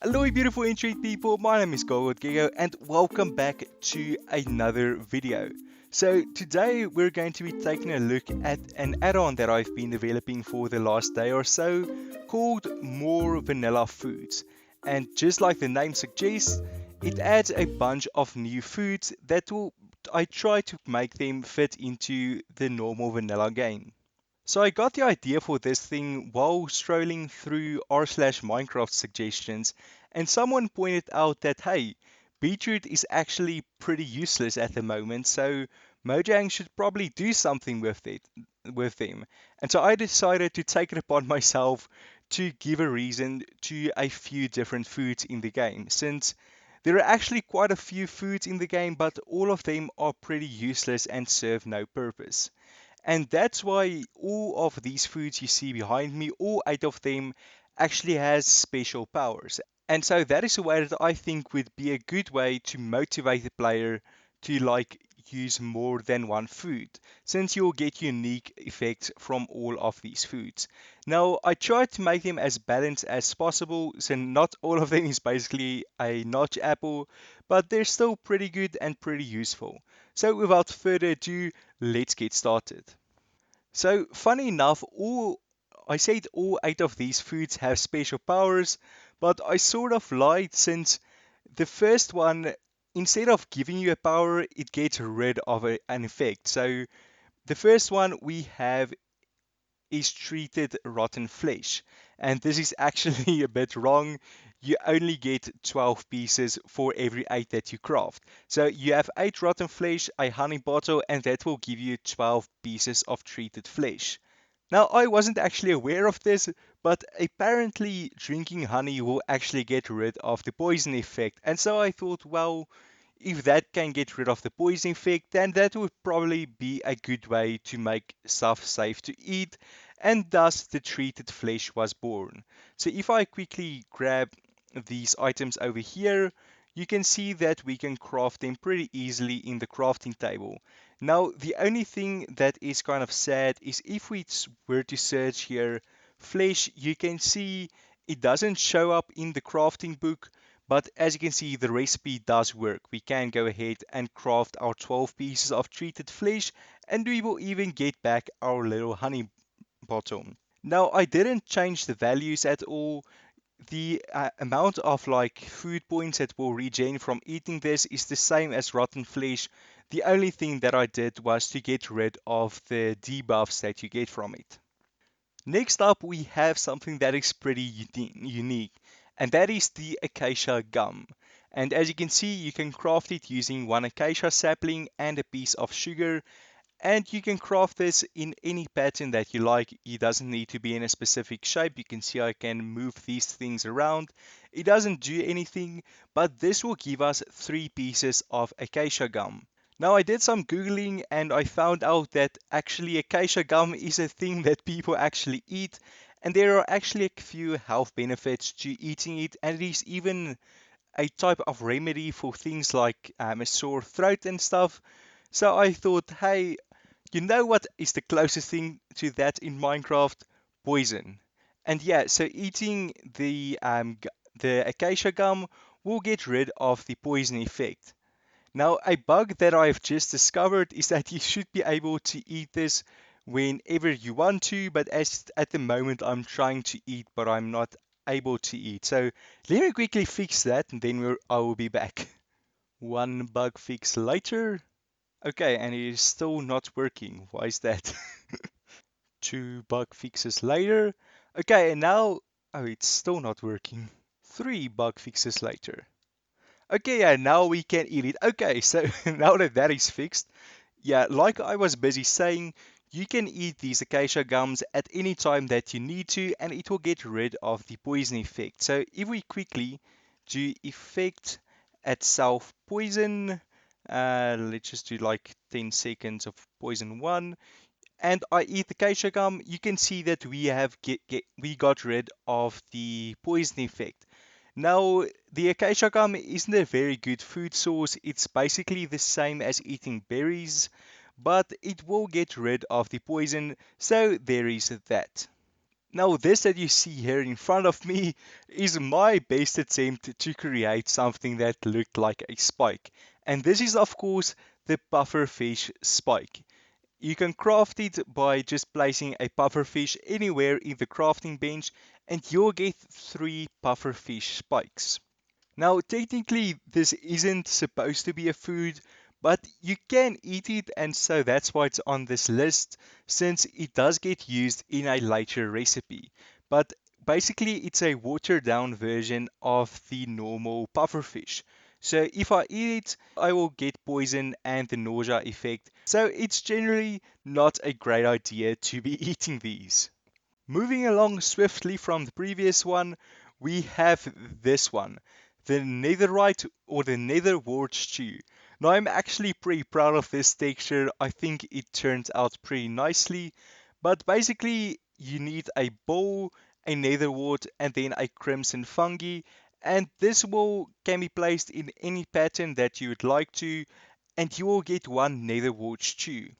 Hello beautiful intrigued people, my name is Goggled Gecko and welcome back to another video. So today we're going to be taking a look at an add-on that I've been developing for the last day or so called More Vanilla Foods. And just like the name suggests, it adds a bunch of new foods that I try to make them fit into the normal vanilla game. So I got the idea for this thing while strolling through r/Minecraft suggestions, and someone pointed out that hey, Beetroot is actually pretty useless at the moment, so Mojang should probably do something with them. And so I decided to take it upon myself to give a reason to a few different foods in the game, since there are actually quite a few foods in the game, but all of them are pretty useless and serve no purpose. And that's why all of these foods you see behind me, all 8 of them, actually has special powers. And so that is a way that I think would be a good way to motivate the player to use more than one food, since you'll get unique effects from all of these foods. Now, I tried to make them as balanced as possible, so not all of them is basically a notch apple, but they're still pretty good and pretty useful. So without further ado, let's get started. So, funny enough, I said all 8 of these foods have special powers, but I sort of lied since the first one, instead of giving you a power, it gets rid of an effect. So, the first one we have is treated rotten flesh. And this is actually a bit wrong. You only get 12 pieces for every 8 that you craft. So you have 8 rotten flesh, a honey bottle, and that will give you 12 pieces of treated flesh. Now, I wasn't actually aware of this, but apparently drinking honey will actually get rid of the poison effect. And so I thought, well, if that can get rid of the poison effect, then that would probably be a good way to make stuff safe to eat, and thus the treated flesh was born. So if I quickly grab these items over here, you can see that we can craft them pretty easily in the crafting table. Now, the only thing that is kind of sad is if we were to search here flesh, you can see it doesn't show up in the crafting book, but as you can see, the recipe does work. We can go ahead and craft our 12 pieces of treated flesh, and we will even get back our little honey bottle. Now, I didn't change the values at all. The amount of food points that will regen from eating this is the same as rotten flesh. The only thing that I did was to get rid of the debuffs that you get from it. Next up, we have something that is pretty unique, and that is the Acacia Gum. And as you can see, you can craft it using one acacia sapling and a piece of sugar, and you can craft this in any pattern that you like. It doesn't need to be in a specific shape. You can see I can move these things around. It doesn't do anything, but this will give us 3 pieces of acacia gum. Now, I did some Googling and I found out that actually acacia gum is a thing that people actually eat, and there are actually a few health benefits to eating it, and it is even a type of remedy for things like a sore throat and stuff. So I thought, hey, you know what is the closest thing to that in Minecraft? Poison. And yeah, so eating the acacia gum will get rid of the poison effect. Now, a bug that I've just discovered is that you should be able to eat this whenever you want to, but as at the moment I'm trying to eat, but I'm not able to eat. So let me quickly fix that, and then I will be back. One bug fix later. Okay, and it is still not working. Why is that? 2 bug fixes later. Okay, and now, oh, it's still not working. 3 bug fixes later. Okay, yeah, now we can eat it. Okay, so now that that is fixed, yeah, like I was busy saying, you can eat these acacia gums at any time that you need to, and it will get rid of the poison effect. So if we quickly do effect at self poison, let's just do like 10 seconds of poison 1, and I eat the acacia gum, you can see that we have we got rid of the poison effect. Now, the acacia gum isn't a very good food source. It's basically the same as eating berries, but it will get rid of the poison, so there is that. Now, this that you see here in front of me is my best attempt to create something that looked like a spike. And this is, of course, the Pufferfish Spike. You can craft it by just placing a pufferfish anywhere in the crafting bench, and you'll get 3 pufferfish spikes. Now, technically, this isn't supposed to be a food, but you can eat it, and so that's why it's on this list, since it does get used in a later recipe. But basically, it's a watered down version of the normal pufferfish. So if I eat it, I will get poison and the nausea effect. So it's generally not a great idea to be eating these. Moving along swiftly from the previous one, we have this one, the netherite or the nether wart stew. Now I'm actually pretty proud of this texture. I think it turned out pretty nicely. But basically you need a bowl, a nether wart, and then a crimson fungi. And this will can be placed in any pattern that you would like to, and you will get one nether wart stew.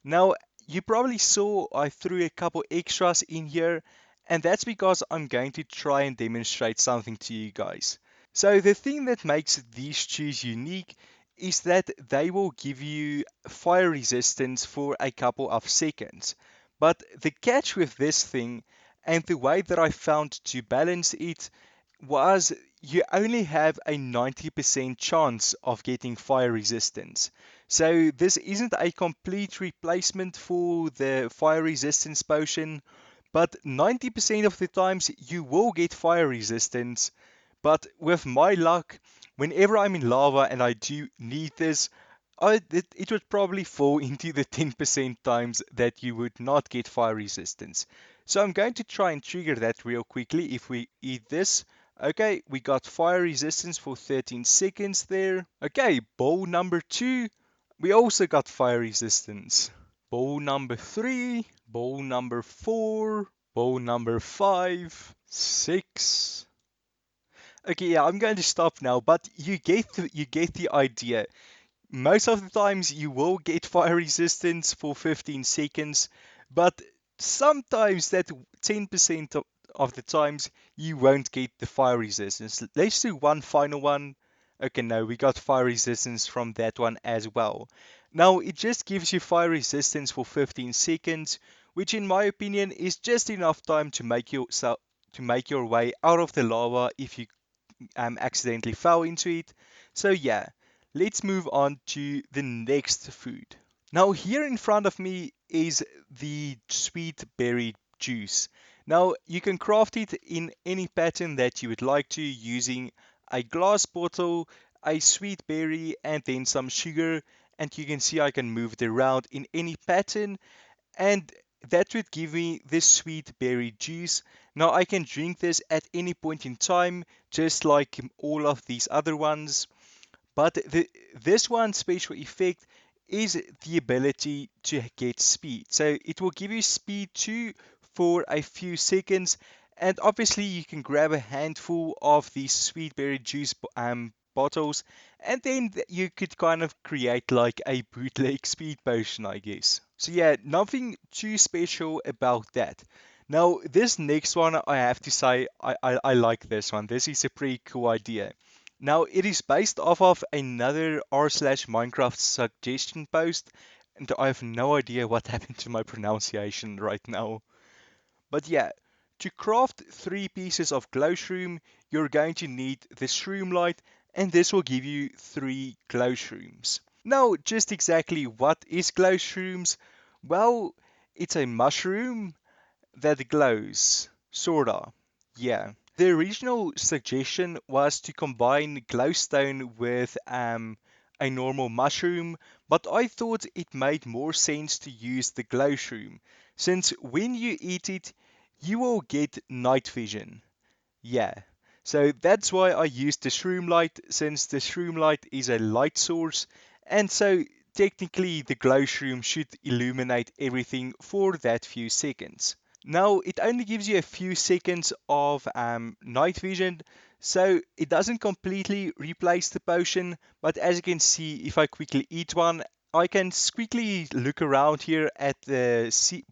Now, you probably saw I threw a couple extras in here, and that's because I'm going to try and demonstrate something to you guys. So the thing that makes these chews unique is that they will give you fire resistance for a couple of seconds. But the catch with this thing, and the way that I found to balance it, was you only have a 90% chance of getting fire resistance. So this isn't a complete replacement for the fire resistance potion, but 90% of the times you will get fire resistance. But with my luck, whenever I'm in lava and I do need this, it would probably fall into the 10% times that you would not get fire resistance. So I'm going to try and trigger that real quickly if we eat this. Okay, we got fire resistance for 13 seconds there. Okay, bowl number 2, we also got fire resistance. Bowl number 3, bowl number 4, bowl number 5, 6. Okay, yeah, I'm going to stop now, but you get the idea. Most of the times you will get fire resistance for 15 seconds, but sometimes that 10% of the times you won't get the fire resistance. Let's do one final one. Okay, no, we got fire resistance from that one as well. Now, it just gives you fire resistance for 15 seconds, which in my opinion is just enough time to make your way out of the lava if you accidentally fell into it. So yeah, let's move on to the next food. Now here in front of me is the sweet berry juice. Now you can craft it in any pattern that you would like to using a glass bottle, a sweet berry, and then some sugar. And you can see I can move it around in any pattern, and that would give me this sweet berry juice. Now I can drink this at any point in time, just like all of these other ones. But this one special effect is the ability to get speed. So it will give you speed too for a few seconds. And obviously you can grab a handful of these sweet berry juice bottles, and then you could kind of create like a bootleg speed potion, I guess. So yeah, nothing too special about that. Now this next one, I have to say I like this one. This is a pretty cool idea. Now, it is based off of another r slash Minecraft suggestion post, and I have no idea what happened to my pronunciation right now. But yeah, to craft 3 pieces of glowshroom, you're going to need the shroom light, and this will give you 3 glowshrooms. Now, just exactly what is glowshrooms? Well, it's a mushroom that glows, sorta. Yeah. The original suggestion was to combine glowstone with a normal mushroom, but I thought it made more sense to use the glowshroom, since when you eat it, you will get night vision. Yeah. So that's why I used the shroom light, since the shroom light is a light source, and so technically the glowshroom should illuminate everything for that few seconds. Now, it only gives you a few seconds of night vision, so it doesn't completely replace the potion, but as you can see, if I quickly eat one, I can quickly look around here at the sea,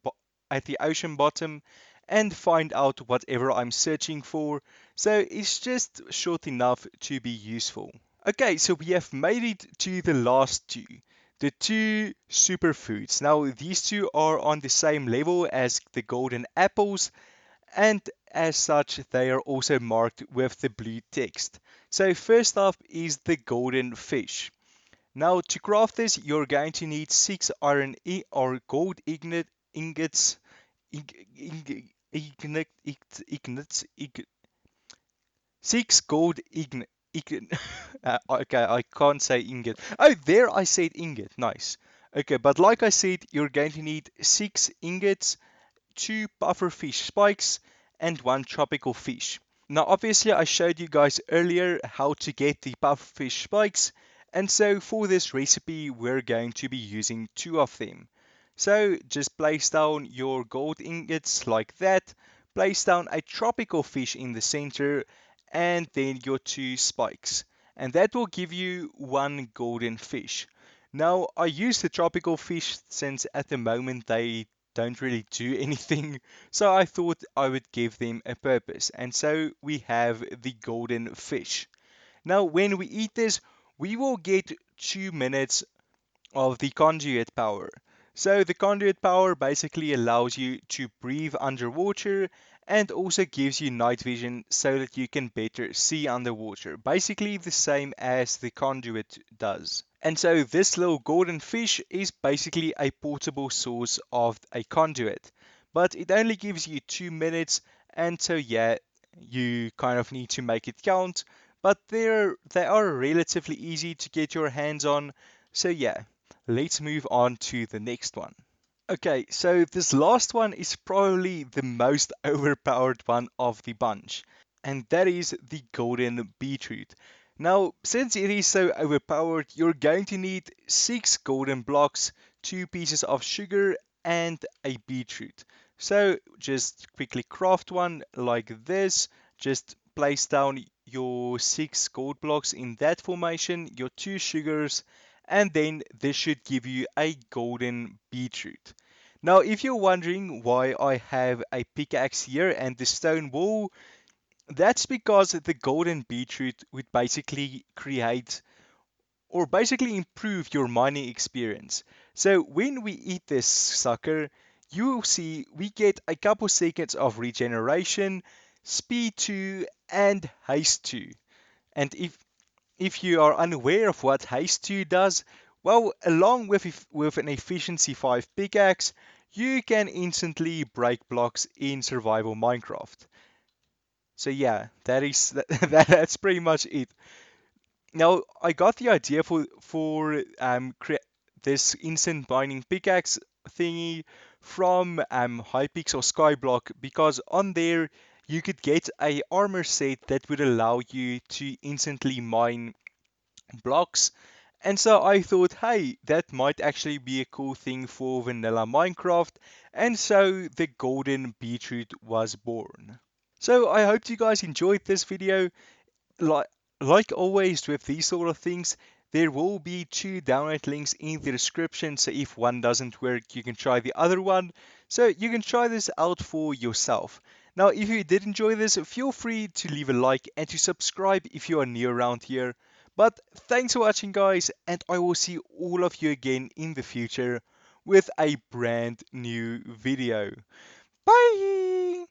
at the ocean bottom, and find out whatever I'm searching for. So it's just short enough to be useful. Okay, so we have made it to the last two. The two superfoods. Now, these two are on the same level as the golden apples, and as such, they are also marked with the blue text. So, first up is the golden fish. Now, to craft this, you're going to need 6 iron or gold ingots, ignits, 6 gold okay, I can't say ingot. Oh, there I said ingot. Nice. Okay, but like I said, you're going to need 6 ingots, 2 pufferfish spikes, and 1 tropical fish. Now, obviously, I showed you guys earlier how to get the pufferfish spikes, and so for this recipe, we're going to be using 2 of them. So just place down your gold ingots like that, place down a tropical fish in the center, and then your 2 spikes. And that will give you 1 golden fish. Now, I use the tropical fish since at the moment they don't really do anything, so I thought I would give them a purpose. And so we have the golden fish. Now, when we eat this, we will get 2 minutes of the conduit power. So the conduit power basically allows you to breathe underwater and also gives you night vision so that you can better see underwater. Basically the same as the conduit does. And so this little golden fish is basically a portable source of a conduit. But it only gives you 2 minutes, and so yeah, you kind of need to make it count. But they are relatively easy to get your hands on. So yeah, let's move on to the next one. Okay, so this last one is probably the most overpowered one of the bunch, and that is the golden beetroot. Now, since it is so overpowered, you're going to need 6 golden blocks, 2 pieces of sugar, and a beetroot. So just quickly craft one like this. Just place down your 6 gold blocks in that formation, your 2 sugars, and then this should give you a golden beetroot. Now, if you're wondering why I have a pickaxe here and the stone wool, that's because the golden beetroot would basically create or basically improve your mining experience. So when we eat this sucker, you will see we get a couple seconds of regeneration, speed 2, and haste 2. And if you are unaware of what haste 2 does, well, along with an efficiency 5 pickaxe, you can instantly break blocks in survival Minecraft. So yeah, that's pretty much it. Now I got the idea for this instant mining pickaxe thingy from Hypixel or Skyblock because on there you could get a armor set that would allow you to instantly mine blocks. And so I thought, hey, that might actually be a cool thing for vanilla Minecraft. And so the golden beetroot was born. So I hope you guys enjoyed this video. Like, like always with these sort of things, there will be 2 download links in the description. So if one doesn't work, you can try the other one. So you can try this out for yourself. Now, if you did enjoy this, feel free to leave a like and to subscribe if you are new around here. But thanks for watching, guys, and I will see all of you again in the future with a brand new video. Bye!